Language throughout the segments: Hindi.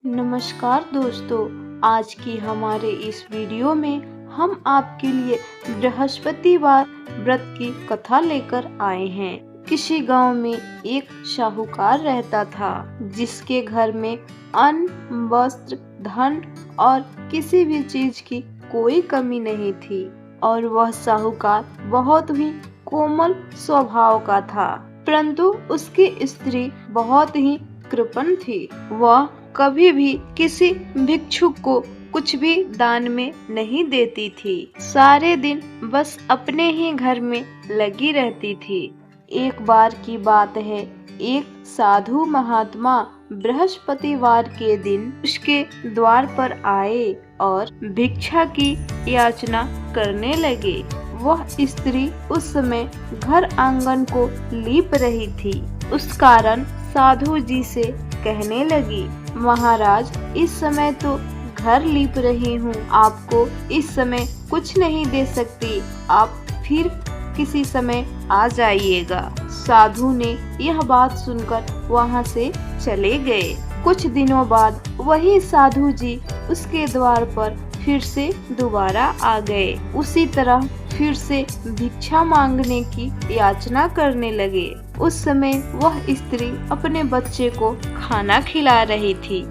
नमस्कार दोस्तों, आज की हमारे इस वीडियो में हम आपके लिए बृहस्पतिवार व्रत की कथा लेकर आए हैं। किसी गांव में एक साहूकार रहता था जिसके घर में अन्न, वस्त्र, धन और किसी भी चीज की कोई कमी नहीं थी और वह साहूकार बहुत ही कोमल स्वभाव का था, परंतु उसकी स्त्री बहुत ही कृपण थी। वह कभी भी किसी भिक्षुक को कुछ भी दान में नहीं देती थी। सारे दिन बस अपने ही घर में लगी रहती थी। एक बार की बात है, एक साधु महात्मा बृहस्पतिवार के दिन उसके द्वार पर आए और भिक्षा की याचना करने लगे। वह स्त्री उस समय घर आंगन को लीप रही थी। उस कारण साधु जी से कहने लगी, महाराज, इस समय तो घर लीप रही हूँ, आपको इस समय कुछ नहीं दे सकती, आप फिर किसी समय आ जाइएगा। साधु ने यह बात सुनकर वहाँ से चले गए। कुछ दिनों बाद वही साधु जी उसके द्वार पर फिर से दोबारा आ गए। उसी तरह फिर से भिक्षा मांगने की याचना करने लगे। उस समय वह स्त्री अपने बच्चे को खाना खिला रही थी।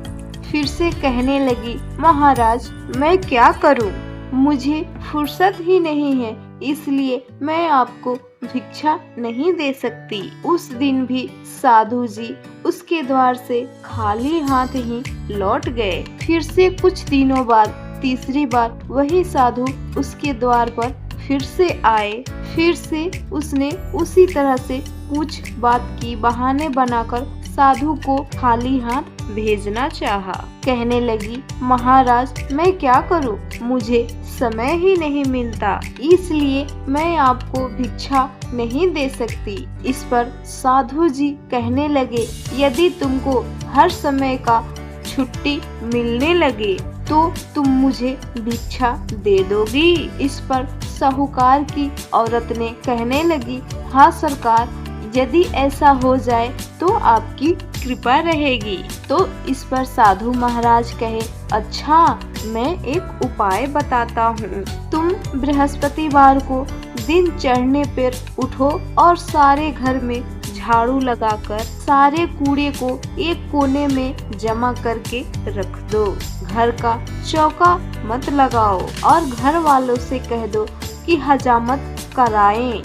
फिर से कहने लगी, महाराज, मैं क्या करूं? मुझे फुर्सत ही नहीं है, इसलिए मैं आपको भिक्षा नहीं दे सकती। उस दिन भी साधु जी उसके द्वार से खाली हाथ ही लौट गए। फिर से कुछ दिनों बाद तीसरी बार वही साधु उसके द्वार पर फिर से आए। फिर से उसने उसी तरह से कुछ बात की बहाने बनाकर साधु को खाली हाथ भेजना चाहा। कहने लगी, महाराज, मैं क्या करूं? मुझे समय ही नहीं मिलता, इसलिए मैं आपको भिक्षा नहीं दे सकती। इस पर साधु जी कहने लगे, यदि तुमको हर समय का छुट्टी मिलने लगे तो तुम मुझे भिक्षा दे दोगी? इस पर साहूकार की औरत ने कहने लगी, हाँ सरकार, यदि ऐसा हो जाए तो आपकी कृपा रहेगी। तो इस पर साधु महाराज कहे, अच्छा, मैं एक उपाय बताता हूँ। तुम बृहस्पतिवार को दिन चढ़ने पर उठो और सारे घर में झाड़ू लगाकर सारे कूड़े को एक कोने में जमा करके रख दो। घर का चौका मत लगाओ और घर वालों से कह दो कि हजामत कराएं।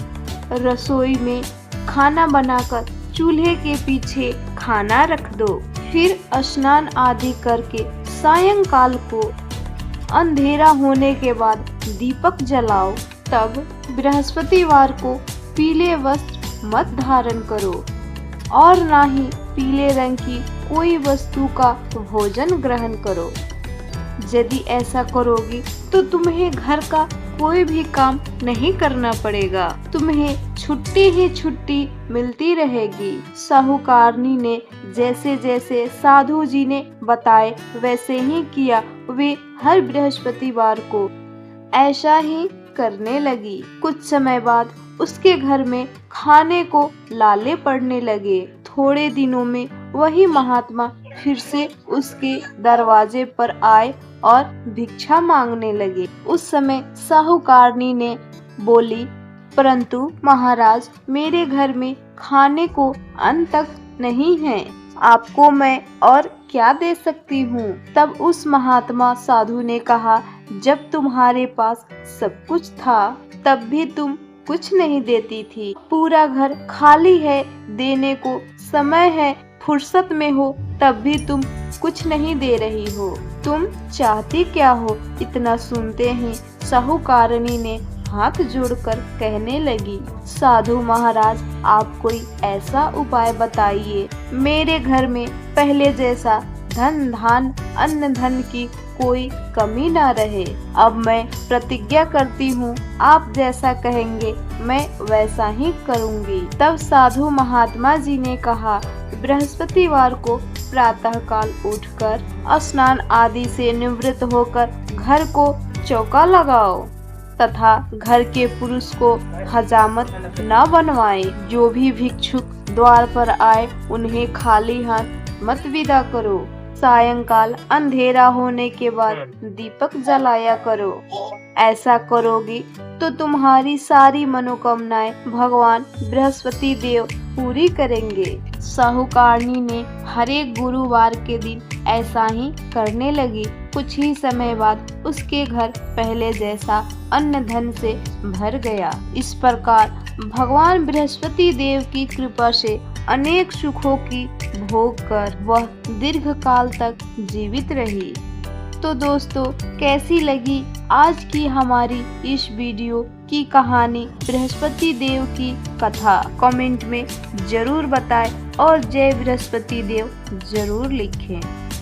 रसोई में खाना बनाकर चूल्हे के पीछे खाना रख दो। फिर स्नान आदि करके सायंकाल को अंधेरा होने के बाद दीपक जलाओ। तब बृहस्पतिवार को पीले वस्त्र मत धारण करो और ना ही पीले रंग की कोई वस्तु का भोजन ग्रहण करो। यदि ऐसा करोगी तो तुम्हें घर का कोई भी काम नहीं करना पड़ेगा, तुम्हें छुट्टी ही छुट्टी मिलती रहेगी। साहूकारनी ने जैसे जैसे साधु जी ने बताए वैसे ही किया। वे हर बृहस्पतिवार को ऐसा ही करने लगी। कुछ समय बाद उसके घर में खाने को लाले पड़ने लगे। थोड़े दिनों में वही महात्मा फिर से उसके दरवाजे पर आए और भिक्षा मांगने लगे। उस समय साहूकारनी ने बोली, परंतु महाराज, मेरे घर में खाने को अन्न तक नहीं है, आपको मैं और क्या दे सकती हूँ? तब उस महात्मा साधु ने कहा, जब तुम्हारे पास सब कुछ था तब भी तुम कुछ नहीं देती थी। पूरा घर खाली है, देने को समय है, फुर्सत में हो, तब भी तुम कुछ नहीं दे रही हो। तुम चाहती क्या हो? इतना सुनते ही साहूकारनी ने हाथ जोड़कर कहने लगी, साधु महाराज, आप कोई ऐसा उपाय बताइए, मेरे घर में पहले जैसा धन धान अन्न धन की कोई कमी ना रहे। अब मैं प्रतिज्ञा करती हूँ, आप जैसा कहेंगे मैं वैसा ही करूँगी। तब साधु महात्मा जी ने कहा, बृहस्पतिवार को प्रातःकाल उठकर स्नान आदि से निवृत्त होकर घर को चौका लगाओ तथा घर के पुरुष को हजामत न बनवाएं। जो भी भिक्षुक द्वार पर आए उन्हें खाली हाथ मत विदा करो। सायंकाल अंधेरा होने के बाद दीपक जलाया करो। ऐसा करोगी तो तुम्हारी सारी मनोकामनाएं भगवान बृहस्पति देव पूरी करेंगे। साहूकारनी ने हर एक गुरुवार के दिन ऐसा ही करने लगी। कुछ ही समय बाद उसके घर पहले जैसा अन्न धन से भर गया। इस प्रकार भगवान बृहस्पति देव की कृपा से अनेक सुखों की भोग कर वह दीर्घ काल तक जीवित रही। तो दोस्तों, कैसी लगी आज की हमारी इस वीडियो की कहानी बृहस्पति देव की कथा? कमेंट में जरूर बताएं और जय बृहस्पति देव जरूर लिखें।